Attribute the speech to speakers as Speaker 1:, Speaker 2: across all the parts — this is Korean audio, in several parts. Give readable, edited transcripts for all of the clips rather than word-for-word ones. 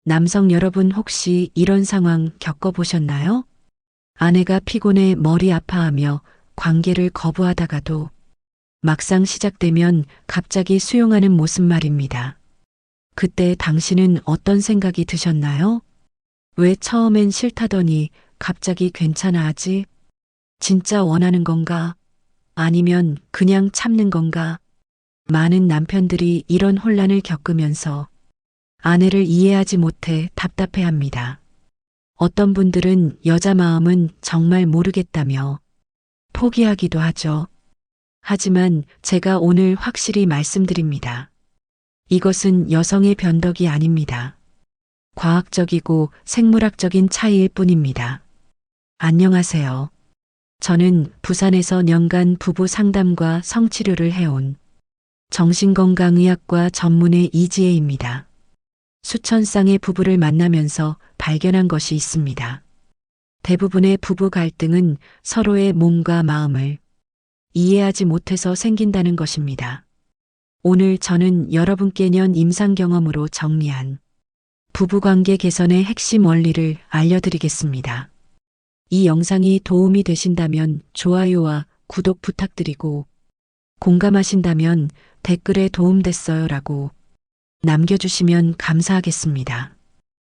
Speaker 1: 남성 여러분 혹시 이런 상황 겪어보셨나요? 아내가 피곤해 머리 아파하며 관계를 거부하다가도 막상 시작되면 갑자기 수용하는 모습 말입니다. 그때 당신은 어떤 생각이 드셨나요? 왜 처음엔 싫다더니 갑자기 괜찮아 하지? 진짜 원하는 건가? 아니면 그냥 참는 건가? 많은 남편들이 이런 혼란을 겪으면서 아내를 이해하지 못해 답답해합니다. 어떤 분들은 여자 마음은 정말 모르겠다며 포기하기도 하죠. 하지만 제가 오늘 확실히 말씀드립니다. 이것은 여성의 변덕이 아닙니다. 과학적이고 생물학적인 차이일 뿐입니다. 안녕하세요. 저는 부산에서 년간 부부 상담과 성치료를 해온 정신건강의학과 전문의 이지혜입니다. 수천 쌍의 부부를 만나면서 발견한 것이 있습니다. 대부분의 부부 갈등은 서로의 몸과 마음을 이해하지 못해서 생긴다는 것입니다. 오늘 저는 여러분께 년 임상 경험으로 정리한 부부관계 개선의 핵심 원리를 알려드리겠습니다. 이 영상이 도움이 되신다면 좋아요와 구독 부탁드리고 공감하신다면 댓글에 도움됐어요라고 남겨주시면 감사하겠습니다.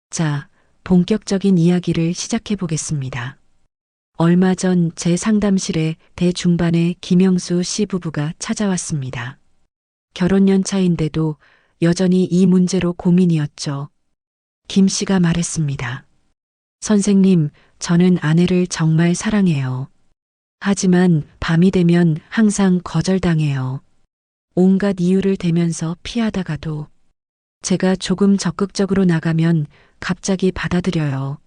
Speaker 1: 자, 본격적인 이야기를 시작해 보겠습니다. 얼마 전 제 상담실에 대중반의 김영수 씨 부부가 찾아왔습니다. 결혼년 차인데도 여전히 이 문제로 고민이었죠. 김 씨가 말했습니다. 선생님, 저는 아내를 정말 사랑해요. 하지만 밤이 되면 항상 거절당해요. 온갖 이유를 대면서 피하다가도 제가 조금 적극적으로 나가면 갑자기 받아들여요.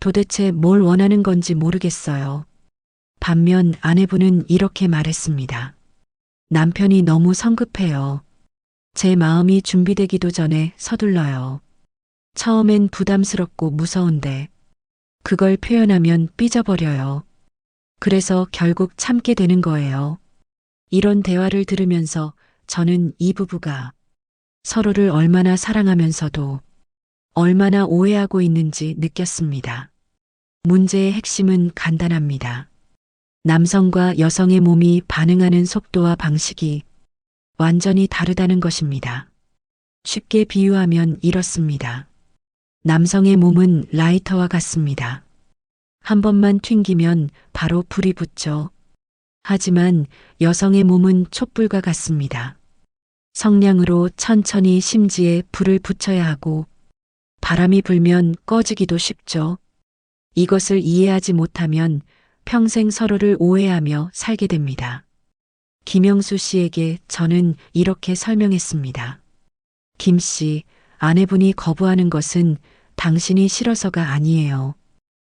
Speaker 1: 도대체 뭘 원하는 건지 모르겠어요. 반면 아내분은 이렇게 말했습니다. 남편이 너무 성급해요. 제 마음이 준비되기도 전에 서둘러요. 처음엔 부담스럽고 무서운데 그걸 표현하면 삐져버려요. 그래서 결국 참게 되는 거예요. 이런 대화를 들으면서 저는 이 부부가 서로를 얼마나 사랑하면서도 얼마나 오해하고 있는지 느꼈습니다. 문제의 핵심은 간단합니다. 남성과 여성의 몸이 반응하는 속도와 방식이 완전히 다르다는 것입니다. 쉽게 비유하면 이렇습니다. 남성의 몸은 라이터와 같습니다. 한 번만 튕기면 바로 불이 붙죠. 하지만 여성의 몸은 촛불과 같습니다. 성냥으로 천천히 심지에 불을 붙여야 하고 바람이 불면 꺼지기도 쉽죠. 이것을 이해하지 못하면 평생 서로를 오해하며 살게 됩니다. 김영수 씨에게 저는 이렇게 설명했습니다. 김 씨, 아내분이 거부하는 것은 당신이 싫어서가 아니에요.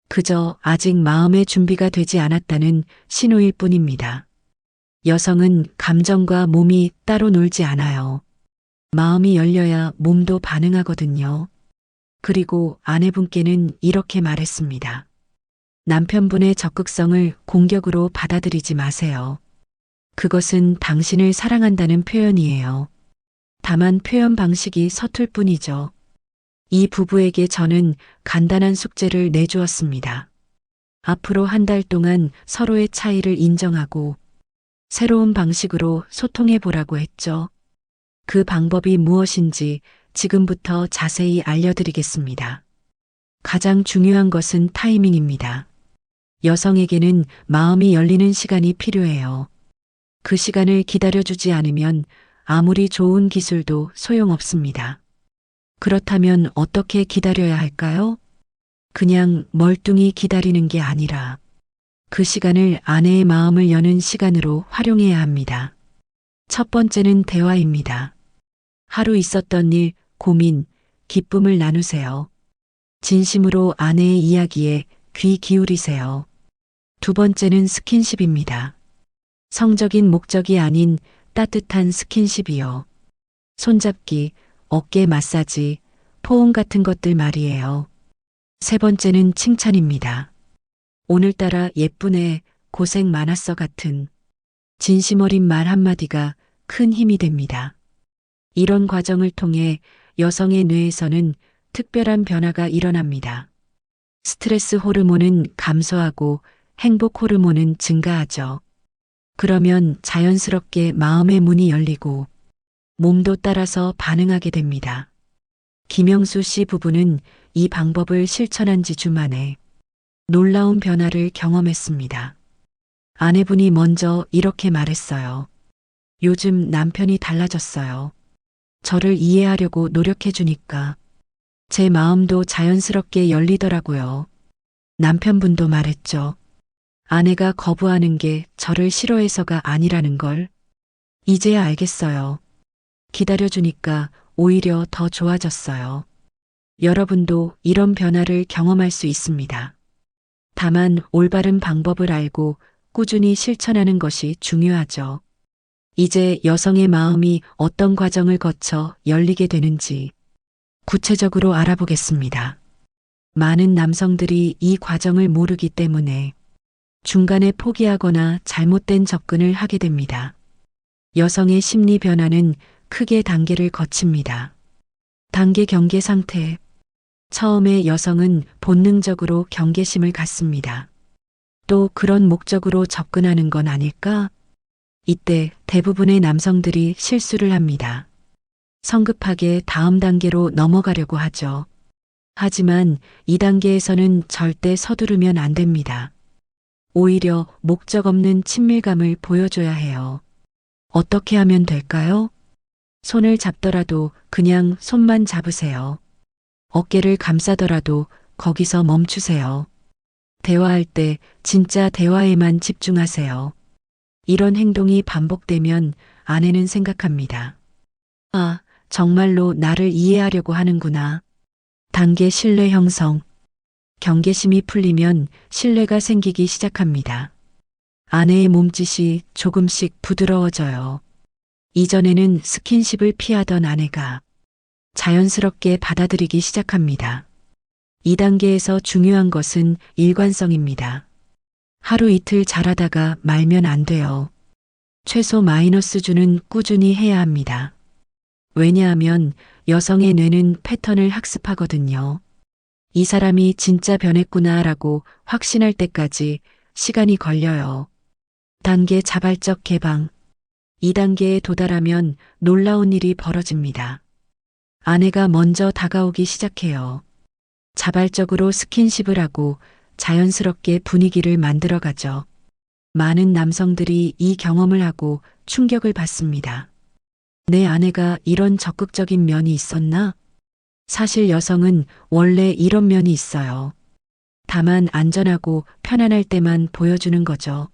Speaker 1: 그저 아직 마음의 준비가 되지 않았다는 신호일 뿐입니다. 여성은 감정과 몸이 따로 놀지 않아요. 마음이 열려야 몸도 반응하거든요. 그리고 아내분께는 이렇게 말했습니다. 남편분의 적극성을 공격으로 받아들이지 마세요. 그것은 당신을 사랑한다는 표현이에요. 다만 표현 방식이 서툴 뿐이죠. 이 부부에게 저는 간단한 숙제를 내주었습니다. 앞으로 한 달 동안 서로의 차이를 인정하고 새로운 방식으로 소통해 보라고 했죠. 그 방법이 무엇인지 지금부터 자세히 알려드리겠습니다. 가장 중요한 것은 타이밍입니다. 여성에게는 마음이 열리는 시간이 필요해요. 그 시간을 기다려주지 않으면 아무리 좋은 기술도 소용없습니다. 그렇다면 어떻게 기다려야 할까요? 그냥 멀뚱히 기다리는 게 아니라 그 시간을 아내의 마음을 여는 시간으로 활용해야 합니다. 첫 번째는 대화입니다. 하루 있었던 일, 고민, 기쁨을 나누세요. 진심으로 아내의 이야기에 귀 기울이세요. 두 번째는 스킨십입니다. 성적인 목적이 아닌 따뜻한 스킨십이요. 손잡기, 어깨 마사지, 포옹 같은 것들 말이에요. 세 번째는 칭찬입니다. 오늘따라 예쁘네, 고생 많았어 같은 진심 어린 말 한마디가 큰 힘이 됩니다. 이런 과정을 통해 여성의 뇌에서는 특별한 변화가 일어납니다. 스트레스 호르몬은 감소하고 행복 호르몬은 증가하죠. 그러면 자연스럽게 마음의 문이 열리고 몸도 따라서 반응하게 됩니다. 김영수 씨 부부는 이 방법을 실천한 지 주 만에 놀라운 변화를 경험했습니다. 아내분이 먼저 이렇게 말했어요. 요즘 남편이 달라졌어요. 저를 이해하려고 노력해 주니까 제 마음도 자연스럽게 열리더라고요. 남편분도 말했죠. 아내가 거부하는 게 저를 싫어해서가 아니라는 걸 이제야 알겠어요. 기다려주니까 오히려 더 좋아졌어요. 여러분도 이런 변화를 경험할 수 있습니다. 다만 올바른 방법을 알고 꾸준히 실천하는 것이 중요하죠. 이제 여성의 마음이 어떤 과정을 거쳐 열리게 되는지 구체적으로 알아보겠습니다. 많은 남성들이 이 과정을 모르기 때문에 중간에 포기하거나 잘못된 접근을 하게 됩니다. 여성의 심리 변화는 크게 단계를 거칩니다. 단계 경계 상태. 처음에 여성은 본능적으로 경계심을 갖습니다. 또 그런 목적으로 접근하는 건 아닐까? 이때 대부분의 남성들이 실수를 합니다. 성급하게 다음 단계로 넘어가려고 하죠. 하지만 이 단계에서는 절대 서두르면 안 됩니다. 오히려 목적 없는 친밀감을 보여줘야 해요. 어떻게 하면 될까요? 손을 잡더라도 그냥 손만 잡으세요. 어깨를 감싸더라도 거기서 멈추세요. 대화할 때 진짜 대화에만 집중하세요. 이런 행동이 반복되면 아내는 생각합니다. 아, 정말로 나를 이해하려고 하는구나. 단계 신뢰 형성. 경계심이 풀리면 신뢰가 생기기 시작합니다. 아내의 몸짓이 조금씩 부드러워져요. 이전에는 스킨십을 피하던 아내가 자연스럽게 받아들이기 시작합니다. 이 단계에서 중요한 것은 일관성입니다. 하루 이틀 잘하다가 말면 안 돼요. 최소 마이너스 주는 꾸준히 해야 합니다. 왜냐하면 여성의 뇌는 패턴을 학습하거든요. 이 사람이 진짜 변했구나라고 확신할 때까지 시간이 걸려요. 단계 자발적 개방. 2단계에 도달하면 놀라운 일이 벌어집니다. 아내가 먼저 다가오기 시작해요. 자발적으로 스킨십을 하고 자연스럽게 분위기를 만들어가죠. 많은 남성들이 이 경험을 하고 충격을 받습니다. 내 아내가 이런 적극적인 면이 있었나? 사실 여성은 원래 이런 면이 있어요. 다만 안전하고 편안할 때만 보여주는 거죠.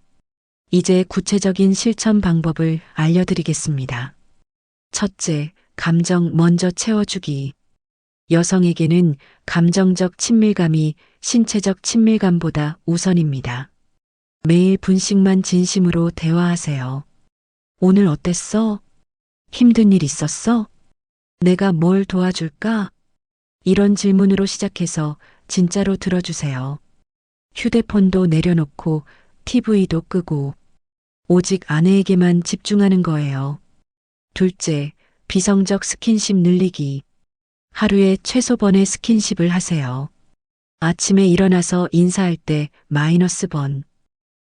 Speaker 1: 이제 구체적인 실천 방법을 알려드리겠습니다. 첫째, 감정 먼저 채워주기. 여성에게는 감정적 친밀감이 신체적 친밀감보다 우선입니다. 매일 분씩만 진심으로 대화하세요. 오늘 어땠어? 힘든 일 있었어? 내가 뭘 도와줄까? 이런 질문으로 시작해서 진짜로 들어주세요. 휴대폰도 내려놓고 TV도 끄고 오직 아내에게만 집중하는 거예요. 둘째, 비성적 스킨십 늘리기. 하루에 최소 번의 스킨십을 하세요. 아침에 일어나서 인사할 때 마이너스 번.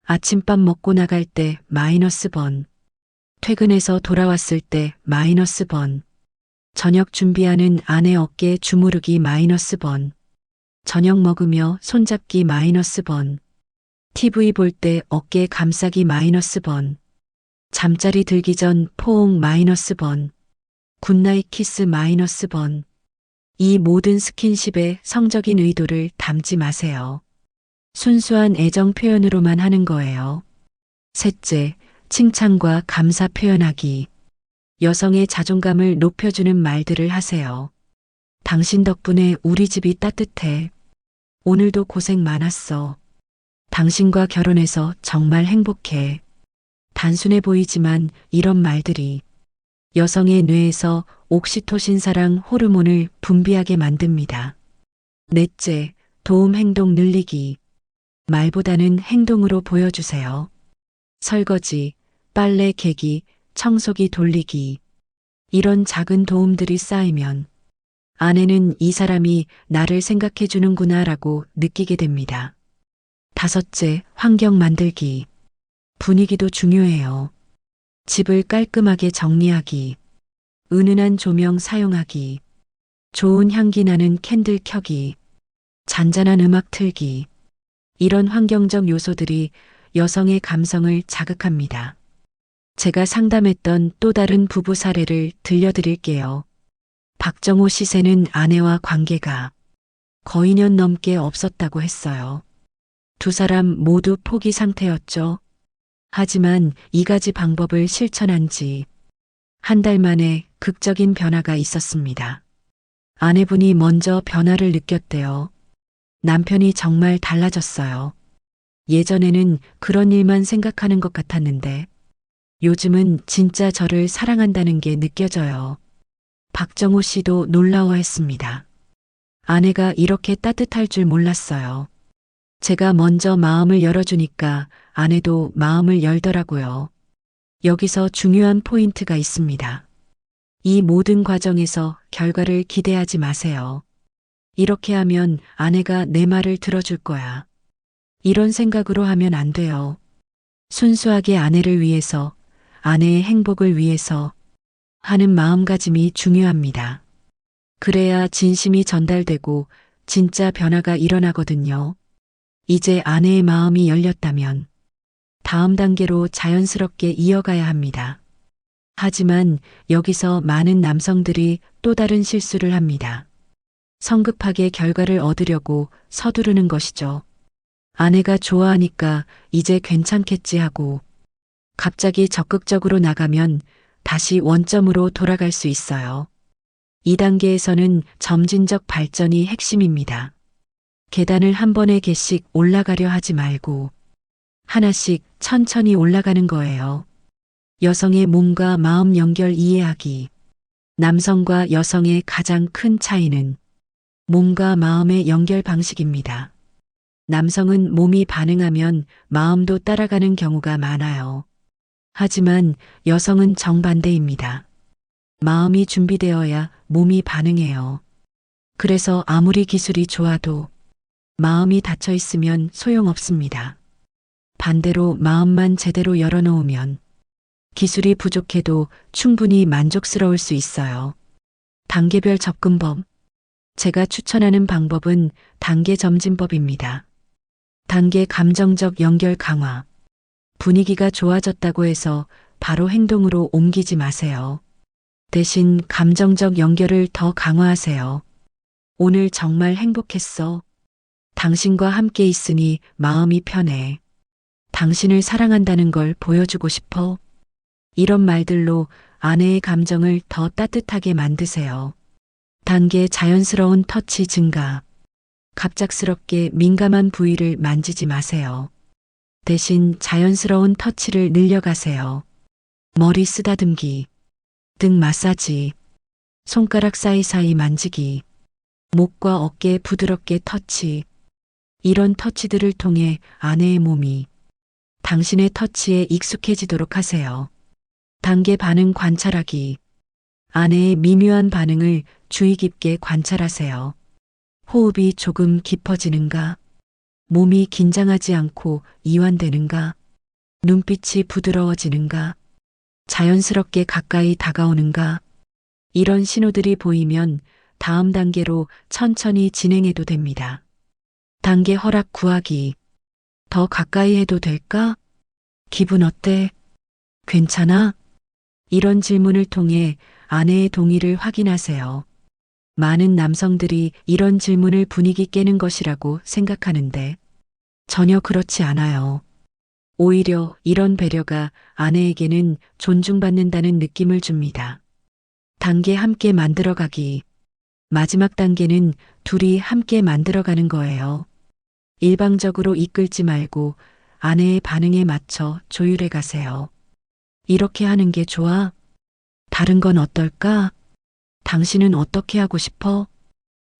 Speaker 1: 아침밥 먹고 나갈 때 마이너스 번. 퇴근해서 돌아왔을 때 마이너스 번. 저녁 준비하는 아내 어깨 주무르기 마이너스 번. 저녁 먹으며 손잡기 마이너스 번. TV 볼 때 어깨 감싸기 마이너스 번. 잠자리 들기 전 포옹 마이너스 번. 굿나잇 키스 마이너스 번. 이 모든 스킨십에 성적인 의도를 담지 마세요. 순수한 애정 표현으로만 하는 거예요. 셋째, 칭찬과 감사 표현하기. 여성의 자존감을 높여주는 말들을 하세요. 당신 덕분에 우리 집이 따뜻해. 오늘도 고생 많았어. 당신과 결혼해서 정말 행복해. 단순해 보이지만 이런 말들이 여성의 뇌에서 옥시토신 사랑 호르몬을 분비하게 만듭니다. 넷째, 도움 행동 늘리기. 말보다는 행동으로 보여주세요. 설거지, 빨래 개기, 청소기 돌리기. 이런 작은 도움들이 쌓이면 아내는 이 사람이 나를 생각해 주는구나라고 느끼게 됩니다. 다섯째, 환경 만들기. 분위기도 중요해요. 집을 깔끔하게 정리하기, 은은한 조명 사용하기, 좋은 향기 나는 캔들 켜기, 잔잔한 음악 틀기. 이런 환경적 요소들이 여성의 감성을 자극합니다. 제가 상담했던 또 다른 부부 사례를 들려드릴게요. 박정호 시세는 아내와 관계가 거의 년 넘게 없었다고 했어요. 두 사람 모두 포기 상태였죠. 하지만 이 가지 방법을 실천한 지 한 달 만에 극적인 변화가 있었습니다. 아내분이 먼저 변화를 느꼈대요. 남편이 정말 달라졌어요. 예전에는 그런 일만 생각하는 것 같았는데 요즘은 진짜 저를 사랑한다는 게 느껴져요. 박정호 씨도 놀라워했습니다. 아내가 이렇게 따뜻할 줄 몰랐어요. 제가 먼저 마음을 열어주니까 아내도 마음을 열더라고요. 여기서 중요한 포인트가 있습니다. 이 모든 과정에서 결과를 기대하지 마세요. 이렇게 하면 아내가 내 말을 들어줄 거야. 이런 생각으로 하면 안 돼요. 순수하게 아내를 위해서, 아내의 행복을 위해서 하는 마음가짐이 중요합니다. 그래야 진심이 전달되고 진짜 변화가 일어나거든요. 이제 아내의 마음이 열렸다면 다음 단계로 자연스럽게 이어가야 합니다. 하지만 여기서 많은 남성들이 또 다른 실수를 합니다. 성급하게 결과를 얻으려고 서두르는 것이죠. 아내가 좋아하니까 이제 괜찮겠지 하고 갑자기 적극적으로 나가면 다시 원점으로 돌아갈 수 있어요. 이 단계에서는 점진적 발전이 핵심입니다. 계단을 한 번에 개씩 올라가려 하지 말고 하나씩 천천히 올라가는 거예요. 여성의 몸과 마음 연결 이해하기. 남성과 여성의 가장 큰 차이는 몸과 마음의 연결 방식입니다. 남성은 몸이 반응하면 마음도 따라가는 경우가 많아요. 하지만 여성은 정반대입니다. 마음이 준비되어야 몸이 반응해요. 그래서 아무리 기술이 좋아도 마음이 닫혀 있으면 소용없습니다. 반대로 마음만 제대로 열어놓으면 기술이 부족해도 충분히 만족스러울 수 있어요. 단계별 접근법. 제가 추천하는 방법은 단계 점진법입니다. 단계 감정적 연결 강화. 분위기가 좋아졌다고 해서 바로 행동으로 옮기지 마세요. 대신 감정적 연결을 더 강화하세요. 오늘 정말 행복했어. 당신과 함께 있으니 마음이 편해. 당신을 사랑한다는 걸 보여주고 싶어. 이런 말들로 아내의 감정을 더 따뜻하게 만드세요. 단계 자연스러운 터치 증가. 갑작스럽게 민감한 부위를 만지지 마세요. 대신 자연스러운 터치를 늘려가세요. 머리 쓰다듬기, 등 마사지, 손가락 사이사이 만지기, 목과 어깨 부드럽게 터치. 이런 터치들을 통해 아내의 몸이 당신의 터치에 익숙해지도록 하세요. 단계 반응 관찰하기. 아내의 미묘한 반응을 주의 깊게 관찰하세요. 호흡이 조금 깊어지는가? 몸이 긴장하지 않고 이완되는가? 눈빛이 부드러워지는가? 자연스럽게 가까이 다가오는가? 이런 신호들이 보이면 다음 단계로 천천히 진행해도 됩니다. 단계 허락 구하기. 더 가까이 해도 될까? 기분 어때? 괜찮아? 이런 질문을 통해 아내의 동의를 확인하세요. 많은 남성들이 이런 질문을 분위기 깨는 것이라고 생각하는데 전혀 그렇지 않아요. 오히려 이런 배려가 아내에게는 존중받는다는 느낌을 줍니다. 단계 함께 만들어가기. 마지막 단계는 둘이 함께 만들어가는 거예요. 일방적으로 이끌지 말고 아내의 반응에 맞춰 조율해 가세요. 이렇게 하는 게 좋아? 다른 건 어떨까? 당신은 어떻게 하고 싶어?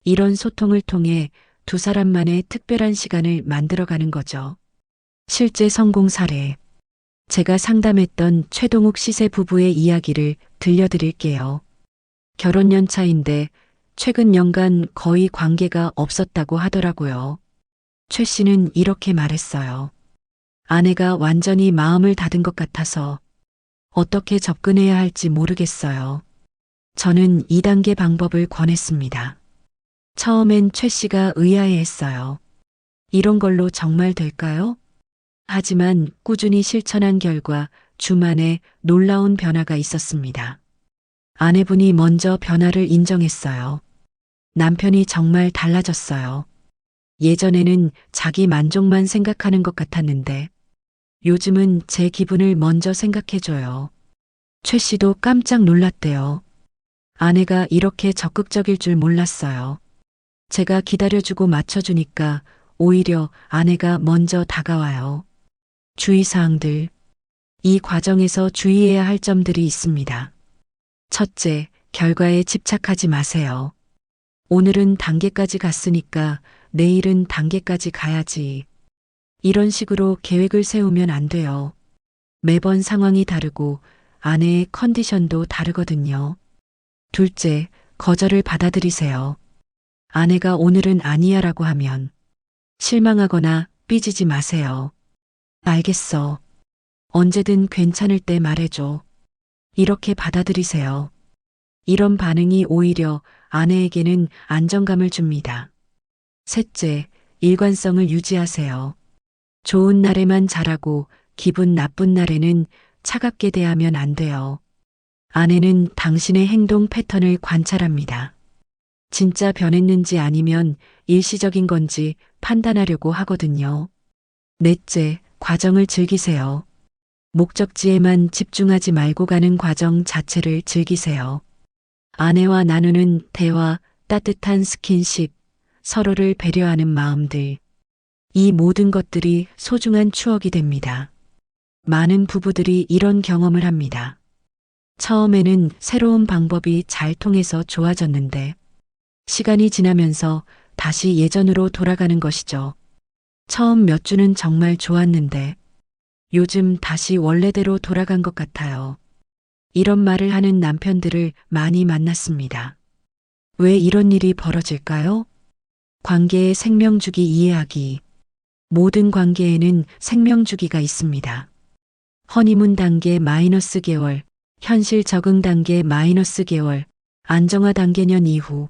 Speaker 1: 이런 소통을 통해 두 사람만의 특별한 시간을 만들어가는 거죠. 실제 성공 사례. 제가 상담했던 최동욱 시세 부부의 이야기를 들려드릴게요. 결혼 연차인데 최근 년간 거의 관계가 없었다고 하더라고요. 최 씨는 이렇게 말했어요. 아내가 완전히 마음을 닫은 것 같아서 어떻게 접근해야 할지 모르겠어요. 저는 2단계 방법을 권했습니다. 처음엔 최 씨가 의아해했어요. 이런 걸로 정말 될까요? 하지만 꾸준히 실천한 결과 주만에 놀라운 변화가 있었습니다. 아내분이 먼저 변화를 인정했어요. 남편이 정말 달라졌어요. 예전에는 자기 만족만 생각하는 것 같았는데 요즘은 제 기분을 먼저 생각해줘요. 최 씨도 깜짝 놀랐대요. 아내가 이렇게 적극적일 줄 몰랐어요. 제가 기다려주고 맞춰주니까 오히려 아내가 먼저 다가와요. 주의사항들. 이 과정에서 주의해야 할 점들이 있습니다. 첫째, 결과에 집착하지 마세요. 오늘은 단계까지 갔으니까 내일은 단계까지 가야지. 이런 식으로 계획을 세우면 안 돼요. 매번 상황이 다르고 아내의 컨디션도 다르거든요. 둘째, 거절을 받아들이세요. 아내가 오늘은 아니야 라고 하면 실망하거나 삐지지 마세요. 알겠어. 언제든 괜찮을 때 말해줘. 이렇게 받아들이세요. 이런 반응이 오히려 아내에게는 안정감을 줍니다. 셋째, 일관성을 유지하세요. 좋은 날에만 잘하고 기분 나쁜 날에는 차갑게 대하면 안 돼요. 아내는 당신의 행동 패턴을 관찰합니다. 진짜 변했는지 아니면 일시적인 건지 판단하려고 하거든요. 넷째, 과정을 즐기세요. 목적지에만 집중하지 말고 가는 과정 자체를 즐기세요. 아내와 나누는 대화, 따뜻한 스킨십, 서로를 배려하는 마음들. 이 모든 것들이 소중한 추억이 됩니다. 많은 부부들이 이런 경험을 합니다. 처음에는 새로운 방법이 잘 통해서 좋아졌는데 시간이 지나면서 다시 예전으로 돌아가는 것이죠. 처음 몇 주는 정말 좋았는데 요즘 다시 원래대로 돌아간 것 같아요. 이런 말을 하는 남편들을 많이 만났습니다. 왜 이런 일이 벌어질까요? 관계의 생명주기 이해하기. 모든 관계에는 생명주기가 있습니다. 허니문 단계 마이너스 개월, 현실 적응 단계 마이너스 개월, 안정화 단계 년 이후.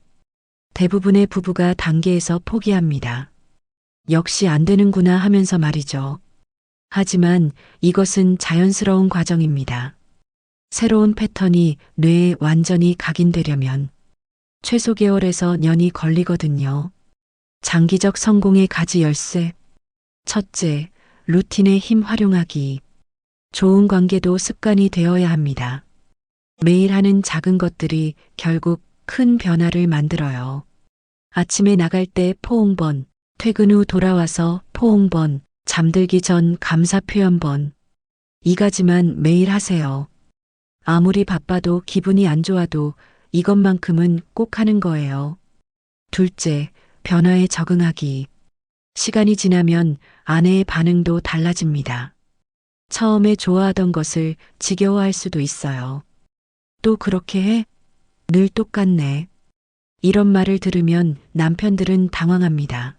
Speaker 1: 대부분의 부부가 단계에서 포기합니다. 역시 안 되는구나 하면서 말이죠. 하지만 이것은 자연스러운 과정입니다. 새로운 패턴이 뇌에 완전히 각인되려면 최소 개월에서 년이 걸리거든요. 장기적 성공의 가지 열쇠. 첫째, 루틴의 힘 활용하기. 좋은 관계도 습관이 되어야 합니다. 매일 하는 작은 것들이 결국 큰 변화를 만들어요. 아침에 나갈 때 포옹번, 퇴근 후 돌아와서 포옹번, 잠들기 전 감사 표현번. 이 가지만 매일 하세요. 아무리 바빠도 기분이 안 좋아도 이것만큼은 꼭 하는 거예요. 둘째, 변화에 적응하기. 시간이 지나면 아내의 반응도 달라집니다. 처음에 좋아하던 것을 지겨워할 수도 있어요. 또 그렇게 해? 늘 똑같네. 이런 말을 들으면 남편들은 당황합니다.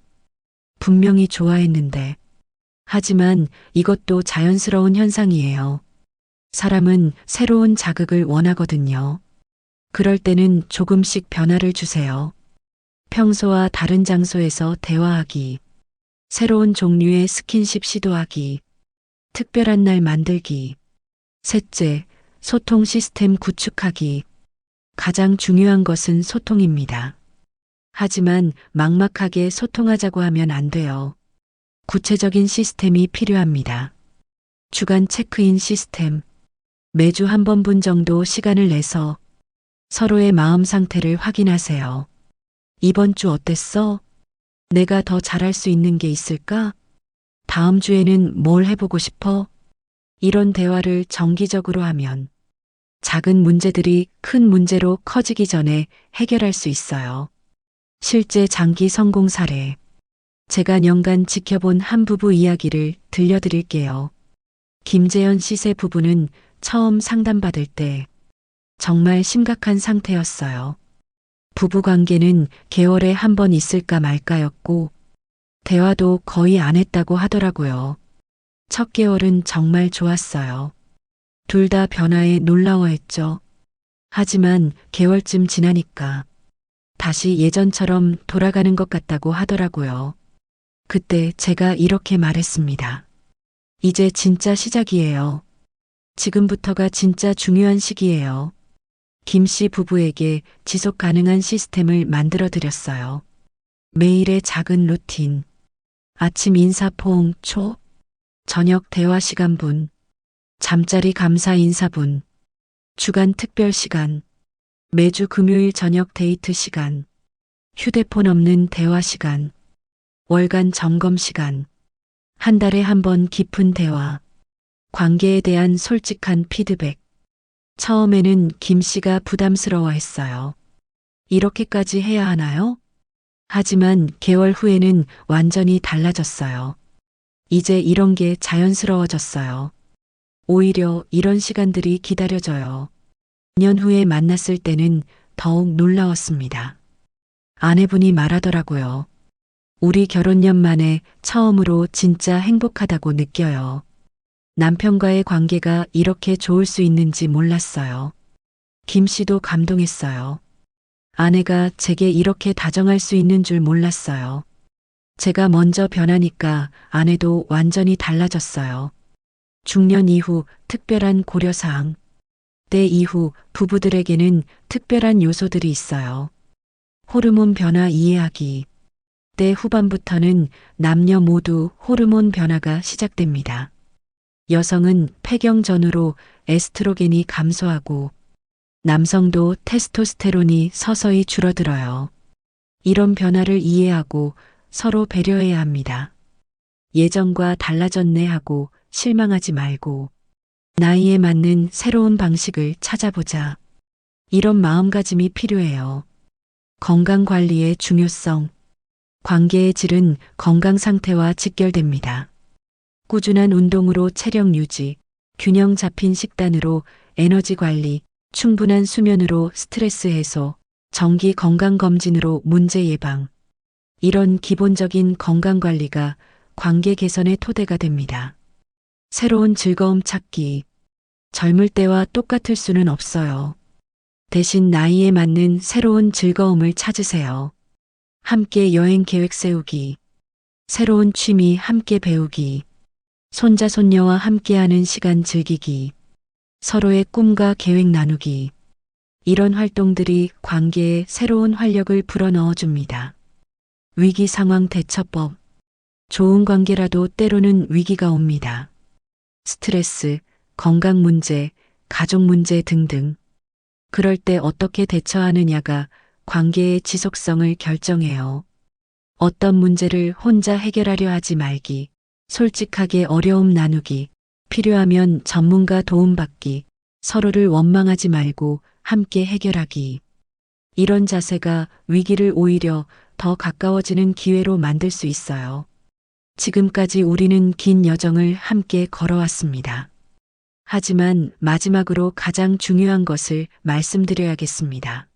Speaker 1: 분명히 좋아했는데. 하지만 이것도 자연스러운 현상이에요. 사람은 새로운 자극을 원하거든요. 그럴 때는 조금씩 변화를 주세요. 평소와 다른 장소에서 대화하기. 새로운 종류의 스킨십 시도하기. 특별한 날 만들기. 셋째, 소통 시스템 구축하기. 가장 중요한 것은 소통입니다. 하지만 막막하게 소통하자고 하면 안 돼요. 구체적인 시스템이 필요합니다. 주간 체크인 시스템. 매주 한 번 분 정도 시간을 내서 서로의 마음 상태를 확인하세요. 이번 주 어땠어? 내가 더 잘할 수 있는 게 있을까? 다음 주에는 뭘 해보고 싶어? 이런 대화를 정기적으로 하면 작은 문제들이 큰 문제로 커지기 전에 해결할 수 있어요. 실제 장기 성공 사례. 제가 년간 지켜본 한 부부 이야기를 들려드릴게요. 김재현 씨 세 부부는 처음 상담받을 때 정말 심각한 상태였어요. 부부 관계는 개월에 한 번 있을까 말까였고, 대화도 거의 안 했다고 하더라고요. 첫 개월은 정말 좋았어요. 둘 다 변화에 놀라워했죠. 하지만 개월쯤 지나니까 다시 예전처럼 돌아가는 것 같다고 하더라고요. 그때 제가 이렇게 말했습니다. 이제 진짜 시작이에요. 지금부터가 진짜 중요한 시기예요. 김 씨 부부에게 지속 가능한 시스템을 만들어 드렸어요. 매일의 작은 루틴. 아침 인사 포옹 초, 저녁 대화 시간 분, 잠자리 감사 인사 분, 주간 특별 시간, 매주 금요일 저녁 데이트 시간, 휴대폰 없는 대화 시간, 월간 점검 시간, 한 달에 한 번 깊은 대화, 관계에 대한 솔직한 피드백. 처음에는 김 씨가 부담스러워 했어요. 이렇게까지 해야 하나요? 하지만 개월 후에는 완전히 달라졌어요. 이제 이런 게 자연스러워졌어요. 오히려 이런 시간들이 기다려져요. 2년 후에 만났을 때는 더욱 놀라웠습니다. 아내분이 말하더라고요. 우리 결혼년 만에 처음으로 진짜 행복하다고 느껴요. 남편과의 관계가 이렇게 좋을 수 있는지 몰랐어요. 김 씨도 감동했어요. 아내가 제게 이렇게 다정할 수 있는 줄 몰랐어요. 제가 먼저 변하니까 아내도 완전히 달라졌어요. 중년 이후 특별한 고려사항. 때 이후 부부들에게는 특별한 요소들이 있어요. 호르몬 변화 이해하기. 때 후반부터는 남녀 모두 호르몬 변화가 시작됩니다. 여성은 폐경 전후로 에스트로겐이 감소하고 남성도 테스토스테론이 서서히 줄어들어요. 이런 변화를 이해하고 서로 배려해야 합니다. 예전과 달라졌네 하고 실망하지 말고 나이에 맞는 새로운 방식을 찾아보자. 이런 마음가짐이 필요해요. 건강관리의 중요성. 관계의 질은 건강 상태와 직결됩니다. 꾸준한 운동으로 체력 유지, 균형 잡힌 식단으로 에너지 관리, 충분한 수면으로 스트레스 해소, 정기 건강검진으로 문제 예방. 이런 기본적인 건강관리가 관계 개선의 토대가 됩니다. 새로운 즐거움 찾기. 젊을 때와 똑같을 수는 없어요. 대신 나이에 맞는 새로운 즐거움을 찾으세요. 함께 여행 계획 세우기. 새로운 취미 함께 배우기. 손자 손녀와 함께하는 시간 즐기기. 서로의 꿈과 계획 나누기. 이런 활동들이 관계에 새로운 활력을 불어넣어 줍니다. 위기 상황 대처법. 좋은 관계라도 때로는 위기가 옵니다. 스트레스, 건강 문제, 가족 문제 등등. 그럴 때 어떻게 대처하느냐가 관계의 지속성을 결정해요. 어떤 문제를 혼자 해결하려 하지 말기, 솔직하게 어려움 나누기, 필요하면 전문가 도움받기, 서로를 원망하지 말고 함께 해결하기. 이런 자세가 위기를 오히려 더 가까워지는 기회로 만들 수 있어요. 지금까지 우리는 긴 여정을 함께 걸어왔습니다. 하지만 마지막으로 가장 중요한 것을 말씀드려야겠습니다.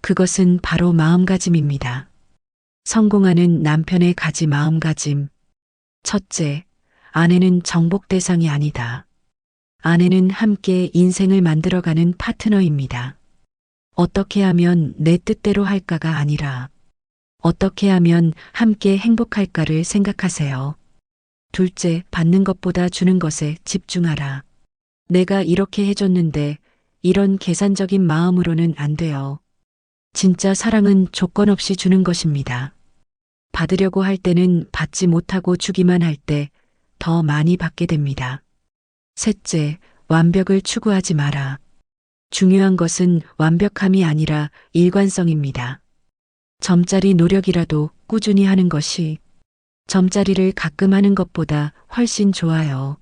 Speaker 1: 그것은 바로 마음가짐입니다. 성공하는 남편의 가지 마음가짐. 첫째, 아내는 정복 대상이 아니다. 아내는 함께 인생을 만들어가는 파트너입니다. 어떻게 하면 내 뜻대로 할까가 아니라 어떻게 하면 함께 행복할까를 생각하세요. 둘째, 받는 것보다 주는 것에 집중하라. 내가 이렇게 해줬는데 이런 계산적인 마음으로는 안 돼요. 진짜 사랑은 조건 없이 주는 것입니다. 받으려고 할 때는 받지 못하고 주기만 할 때 더 많이 받게 됩니다. 셋째, 완벽을 추구하지 마라. 중요한 것은 완벽함이 아니라 일관성입니다. 점짜리 노력이라도 꾸준히 하는 것이 점짜리를 가끔 하는 것보다 훨씬 좋아요.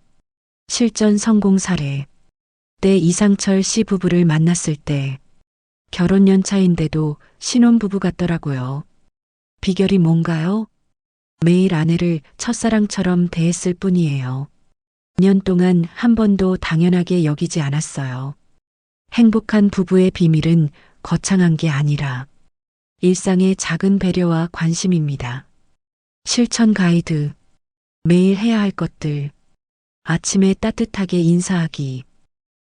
Speaker 1: 실전 성공 사례. 때 이상철 씨 부부를 만났을 때 결혼 연차인데도 신혼부부 같더라고요. 비결이 뭔가요? 매일 아내를 첫사랑처럼 대했을 뿐이에요. 2년 동안 한 번도 당연하게 여기지 않았어요. 행복한 부부의 비밀은 거창한 게 아니라 일상의 작은 배려와 관심입니다. 실천 가이드. 매일 해야 할 것들. 아침에 따뜻하게 인사하기.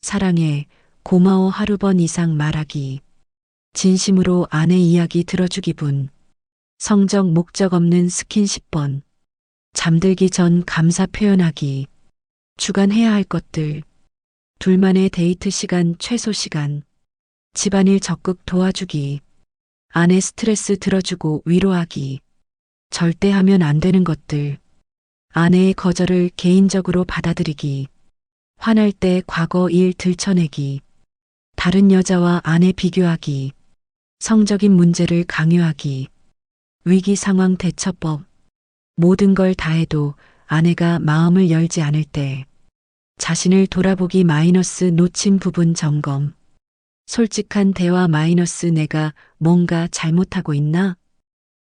Speaker 1: 사랑해, 고마워 하루 번 이상 말하기. 진심으로 아내 이야기 들어주기 분. 성적 목적 없는 스킨십 번. 잠들기 전 감사 표현하기. 주간 해야 할 것들. 둘만의 데이트 시간 최소 시간. 집안일 적극 도와주기. 아내 스트레스 들어주고 위로하기. 절대 하면 안 되는 것들. 아내의 거절을 개인적으로 받아들이기. 화날 때 과거 일 들춰내기. 다른 여자와 아내 비교하기. 성적인 문제를 강요하기. 위기 상황 대처법. 모든 걸 다해도 아내가 마음을 열지 않을 때. 자신을 돌아보기 마이너스 놓친 부분 점검. 솔직한 대화 마이너스 내가 뭔가 잘못하고 있나?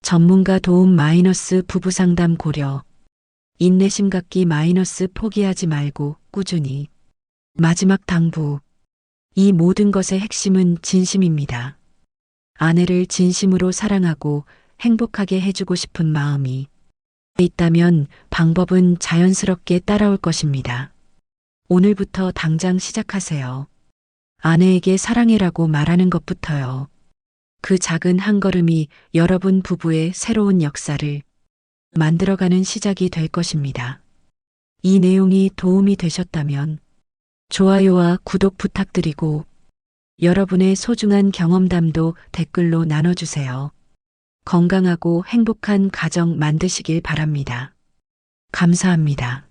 Speaker 1: 전문가 도움 마이너스 부부 상담 고려. 인내심 갖기 마이너스 포기하지 말고 꾸준히. 마지막 당부. 이 모든 것의 핵심은 진심입니다. 아내를 진심으로 사랑하고 행복하게 해주고 싶은 마음이 있다면 방법은 자연스럽게 따라올 것입니다. 오늘부터 당장 시작하세요. 아내에게 사랑해라고 말하는 것부터요. 그 작은 한 걸음이 여러분 부부의 새로운 역사를 만들어가는 시작이 될 것입니다. 이 내용이 도움이 되셨다면 좋아요와 구독 부탁드리고 여러분의 소중한 경험담도 댓글로 나눠주세요. 건강하고 행복한 가정 만드시길 바랍니다. 감사합니다.